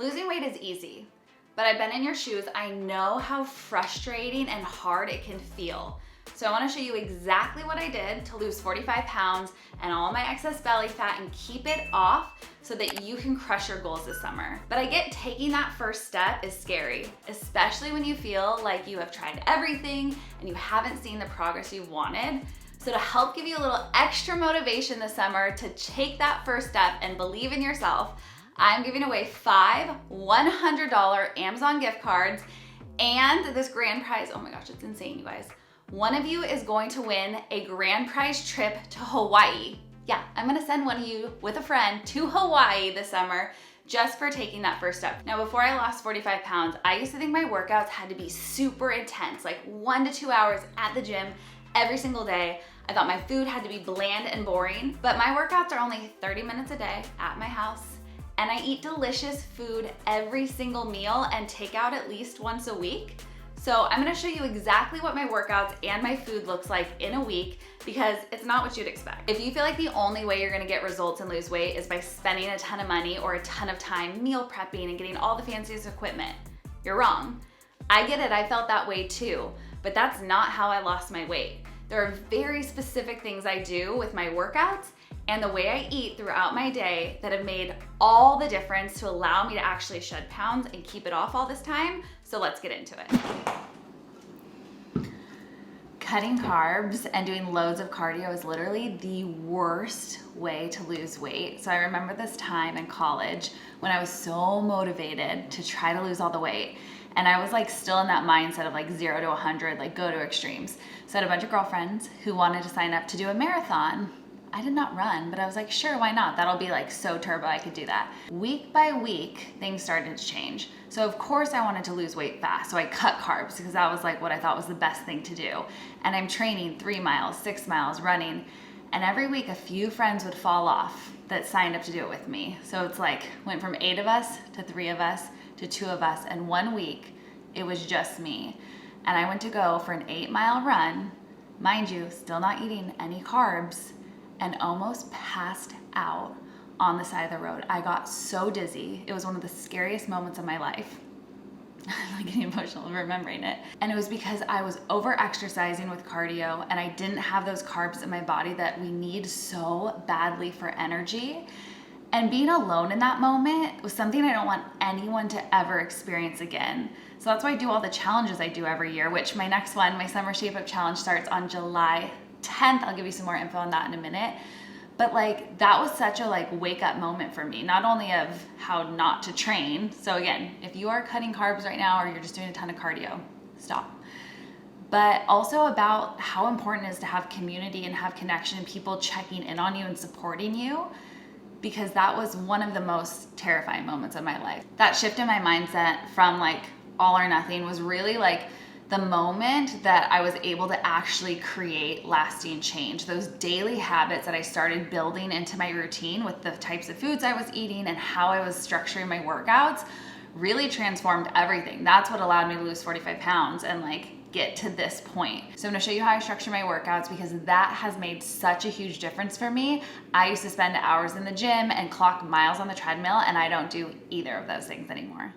Losing weight is easy, but I've been in your shoes. I know how frustrating and hard it can feel. So I wanna show you exactly what I did to lose 45 pounds and all my excess belly fat and keep it off so that you can crush your goals this summer. But I get taking that first step is scary, especially when you feel like you have tried everything and you haven't seen the progress you wanted. So to help give you a little extra motivation this summer to take that first step and believe in yourself, I'm giving away 5 $100 Amazon gift cards and this grand prize. Oh my gosh, it's insane, you guys. One of you is going to win a grand prize trip to Hawaii. Yeah, I'm gonna send one of you with a friend to Hawaii this summer just for taking that first step. Now, before I lost 45 pounds, I used to think my workouts had to be super intense, like 1 to 2 hours at the gym every single day. I thought my food had to be bland and boring, but my workouts are only 30 minutes a day at my house. And I eat delicious food every single meal and take out at least once a week. So I'm gonna show you exactly what my workouts and my food looks like in a week because it's not what you'd expect. If you feel like the only way you're gonna get results and lose weight is by spending a ton of money or a ton of time meal prepping and getting all the fanciest equipment, you're wrong. I get it, I felt that way too, but that's not how I lost my weight. There are very specific things I do with my workouts and the way I eat throughout my day that have made all the difference to allow me to actually shed pounds and keep it off all this time. So let's get into it. Cutting carbs and doing loads of cardio is literally the worst way to lose weight. So I remember this time in college when I was so motivated to try to lose all the weight. And I was like still in that mindset of like 0 to 100, like go to extremes. So I had a bunch of girlfriends who wanted to sign up to do a marathon. I did not run, but I was like, sure, why not? That'll be like so turbo, I could do that. Week by week, things started to change. So of course I wanted to lose weight fast. So I cut carbs because that was like what I thought was the best thing to do. And I'm training 3 miles, 6 miles, running. And every week a few friends would fall off that signed up to do it with me. So it's like, went from 8 of us to 3 of us to 2 of us. And 1 week, it was just me. And I went to go for an 8-mile run, mind you, still not eating any carbs, and almost passed out on the side of the road. I got so dizzy. It was one of the scariest moments of my life. I'm like getting emotional remembering it. And it was because I was over exercising with cardio and I didn't have those carbs in my body that we need so badly for energy. And being alone in that moment was something I don't want anyone to ever experience again. So that's why I do all the challenges I do every year, which my next one, my Summer Shape Up Challenge, starts on July 10th. I'll give you some more info on that in a minute. But like that was such a like wake up moment for me, not only of how not to train. So again, if you are cutting carbs right now or you're just doing a ton of cardio, stop. But also about how important it is to have community and have connection and people checking in on you and supporting you, because that was one of the most terrifying moments of my life. That shift in my mindset from like all or nothing was really like the moment that I was able to actually create lasting change. Those daily habits that I started building into my routine with the types of foods I was eating and how I was structuring my workouts really transformed everything. That's what allowed me to lose 45 pounds and like get to this point. So I'm gonna show you how I structure my workouts because that has made such a huge difference for me. I used to spend hours in the gym and clock miles on the treadmill, and I don't do either of those things anymore.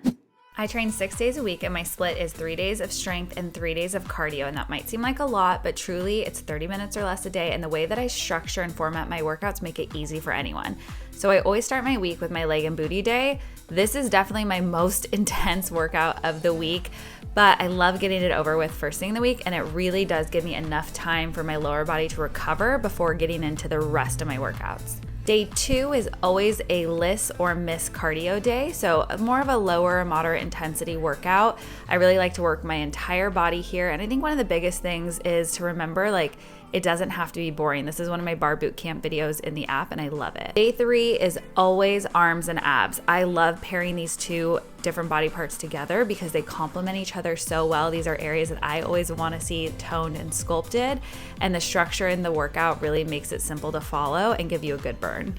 I train 6 days a week and my split is 3 days of strength and 3 days of cardio. And that might seem like a lot, but truly it's 30 minutes or less a day. And the way that I structure and format my workouts make it easy for anyone. So I always start my week with my leg and booty day. This is definitely my most intense workout of the week, but I love getting it over with first thing in the week. And it really does give me enough time for my lower body to recover before getting into the rest of my workouts. Day 2 is always a list or miss cardio day, so more of a lower moderate intensity workout. I really like to work my entire body here, and I think one of the biggest things is to remember like it doesn't have to be boring. This is one of my bar boot camp videos in the app and I love it. Day 3 is always arms and abs. I love pairing these two different body parts together because they complement each other so well. These are areas that I always want to see toned and sculpted, and the structure in the workout really makes it simple to follow and give you a good burn.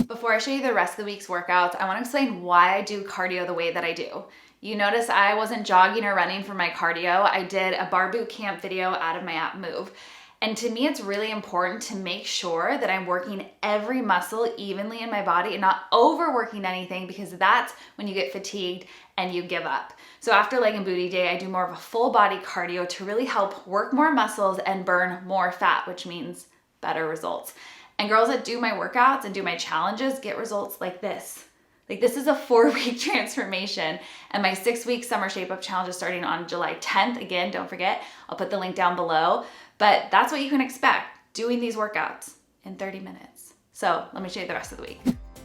Before I show you the rest of the week's workouts, I want to explain why I do cardio the way that I do. You notice I wasn't jogging or running for my cardio. I did a bar boot camp video out of my app Move. And to me, it's really important to make sure that I'm working every muscle evenly in my body and not overworking anything, because that's when you get fatigued and you give up. So after leg and booty day, I do more of a full body cardio to really help work more muscles and burn more fat, which means better results. And girls that do my workouts and do my challenges get results like this. Like, this is a 4-week transformation, and my 6-week summer shape up challenge is starting on July 10th. Again, don't forget, I'll put the link down below, but that's what you can expect doing these workouts in 30 minutes. So let me show you the rest of the week.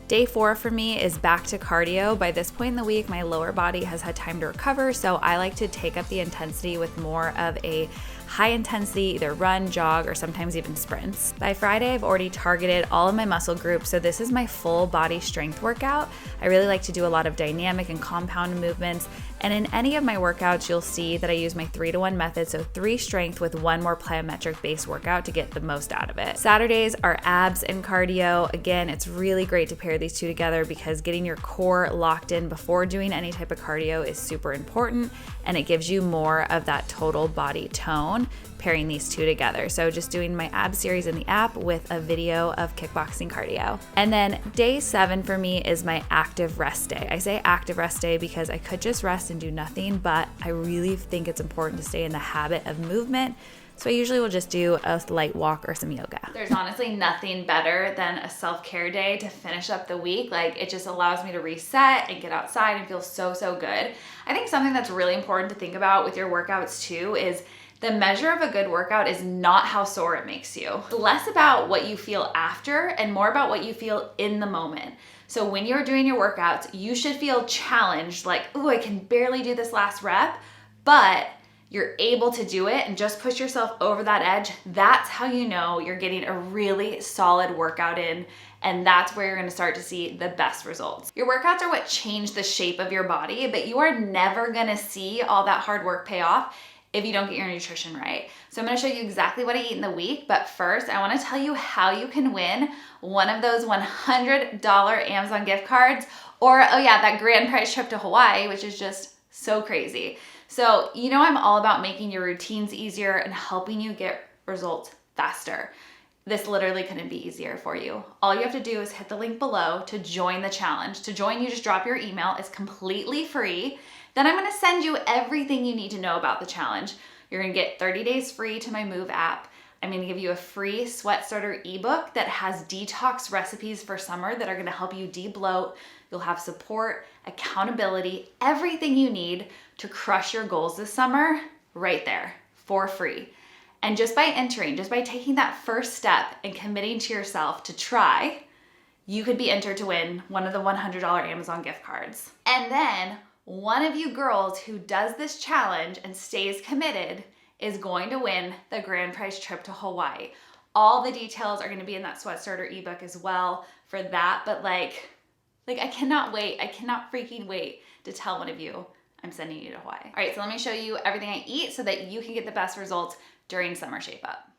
Day 4 for me is back to cardio. By this point in the week, my lower body has had time to recover, so I like to take up the intensity with more of a high intensity, either run, jog, or sometimes even sprints. By Friday, I've already targeted all of my muscle groups, so this is my full body strength workout. I really like to do a lot of dynamic and compound movements, and in any of my workouts, you'll see that I use my 3-to-1 method, so 3 strength with 1 more plyometric based workout to get the most out of it. Saturdays are abs and cardio. Again, it's really great to pair these two together because getting your core locked in before doing any type of cardio is super important, and it gives you more of that total body tone pairing these two together. So just doing my ab series in the app with a video of kickboxing cardio. And then day 7 for me is my active rest day. I say active rest day because I could just rest and do nothing, but I really think it's important to stay in the habit of movement. So I usually will just do a light walk or some yoga. There's honestly nothing better than a self-care day to finish up the week. Like, it just allows me to reset and get outside and feel so, so good. I think something that's really important to think about with your workouts too is the measure of a good workout is not how sore it makes you. It's less about what you feel after and more about what you feel in the moment. So when you're doing your workouts, you should feel challenged, like, ooh, I can barely do this last rep, but you're able to do it and just push yourself over that edge. That's how you know you're getting a really solid workout in, and that's where you're gonna start to see the best results. Your workouts are what change the shape of your body, but you are never gonna see all that hard work pay off if you don't get your nutrition right. So I'm gonna show you exactly what I eat in the week, but first I wanna tell you how you can win one of those $100 Amazon gift cards, or, oh yeah, that grand prize trip to Hawaii, which is just so crazy. So, you know, I'm all about making your routines easier and helping you get results faster. This literally couldn't be easier for you. All you have to do is hit the link below to join the challenge. To join, you just drop your email. It's completely free. Then I'm gonna send you everything you need to know about the challenge. You're gonna get 30 days free to my Move app. I'm gonna give you a free sweat starter ebook that has detox recipes for summer that are gonna help you de-bloat. You'll have support, accountability, everything you need to crush your goals this summer right there for free. And just by entering, just by taking that first step and committing to yourself to try, you could be entered to win one of the $100 Amazon gift cards. And then one of you girls who does this challenge and stays committed is going to win the grand prize trip to Hawaii. All the details are gonna be in that sweat starter ebook as well for that, but like I cannot wait. I cannot freaking wait to tell one of you I'm sending you to Hawaii. All right, so let me show you everything I eat so that you can get the best results during Summer Shape Up.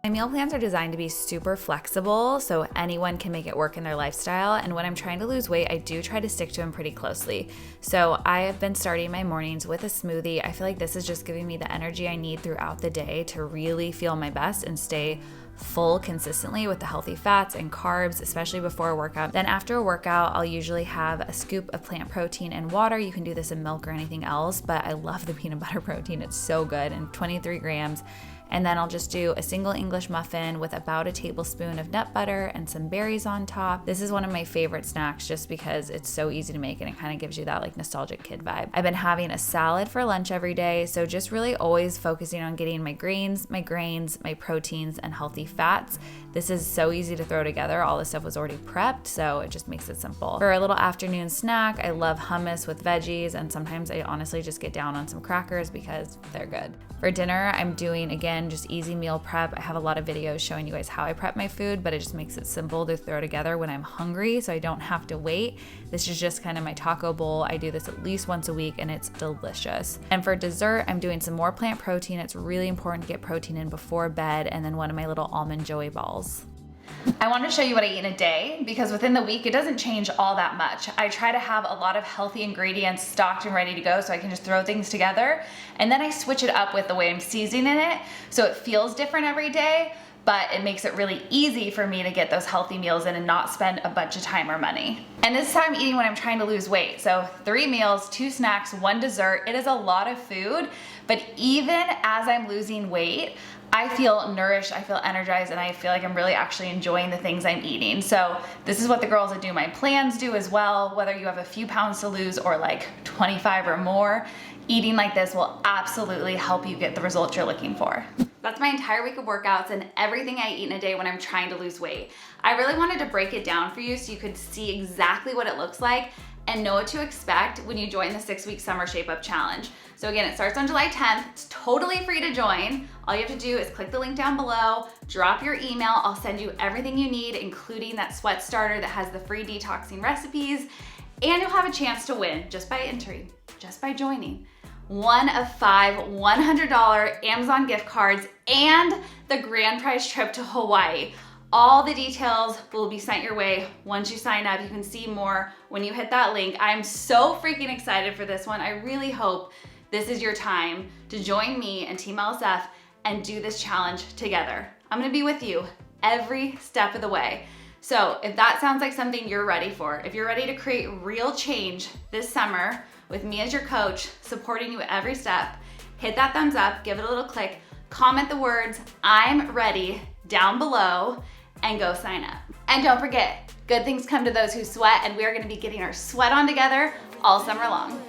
My meal plans are designed to be super flexible, so anyone can make it work in their lifestyle. And when I'm trying to lose weight, I do try to stick to them pretty closely. So I have been starting my mornings with a smoothie. I feel like this is just giving me the energy I need throughout the day to really feel my best and stay full consistently with the healthy fats and carbs, especially before a workout. Then after a workout, I'll usually have a scoop of plant protein and water. You can do this in milk or anything else, but I love the peanut butter protein. It's so good, and 23 grams. And then I'll just do a single English muffin with about a tablespoon of nut butter and some berries on top. This is one of my favorite snacks just because it's so easy to make and it kind of gives you that like nostalgic kid vibe. I've been having a salad for lunch every day, so just really always focusing on getting my greens, my grains, my proteins, and healthy fats. This is so easy to throw together. All this stuff was already prepped, so it just makes it simple. For a little afternoon snack, I love hummus with veggies, and sometimes I honestly just get down on some crackers because they're good. For dinner, I'm doing, again, just easy meal prep. I have a lot of videos showing you guys how I prep my food, but it just makes it simple to throw together when I'm hungry, so I don't have to wait. This is just kind of my taco bowl. I do this at least once a week, and it's delicious. And for dessert, I'm doing some more plant protein. It's really important to get protein in before bed, and then one of my little almond joey balls. I want to show you what I eat in a day because within the week, it doesn't change all that much. I try to have a lot of healthy ingredients stocked and ready to go so I can just throw things together. And then I switch it up with the way I'm seasoning it so it feels different every day, but it makes it really easy for me to get those healthy meals in and not spend a bunch of time or money. And this is how I'm eating when I'm trying to lose weight. So 3 meals, 2 snacks, 1 dessert. It is a lot of food, but even as I'm losing weight, I feel nourished, I feel energized, and I feel like I'm really actually enjoying the things I'm eating. So this is what the girls that do my plans do as well. Whether you have a few pounds to lose or like 25 or more, eating like this will absolutely help you get the results you're looking for. That's my entire week of workouts and everything I eat in a day when I'm trying to lose weight. I really wanted to break it down for you so you could see exactly what it looks like and know what to expect when you join the 6-week Summer Shape Up Challenge. So again, it starts on July 10th. It's totally free to join. All you have to do is click the link down below, drop your email. I'll send you everything you need, including that sweat starter that has the free detoxing recipes, and you'll have a chance to win just by entering, just by joining. 1 of 5 $100 Amazon gift cards and the grand prize trip to Hawaii. All the details will be sent your way once you sign up. You can see more when you hit that link. I'm so freaking excited for this one. I really hope this is your time to join me and Team LSF and do this challenge together. I'm gonna be with you every step of the way. So if that sounds like something you're ready for, if you're ready to create real change this summer with me as your coach, supporting you every step, hit that thumbs up, give it a little click, comment the words "I'm ready" down below, and go sign up. And don't forget, good things come to those who sweat, and we are gonna be getting our sweat on together all summer long.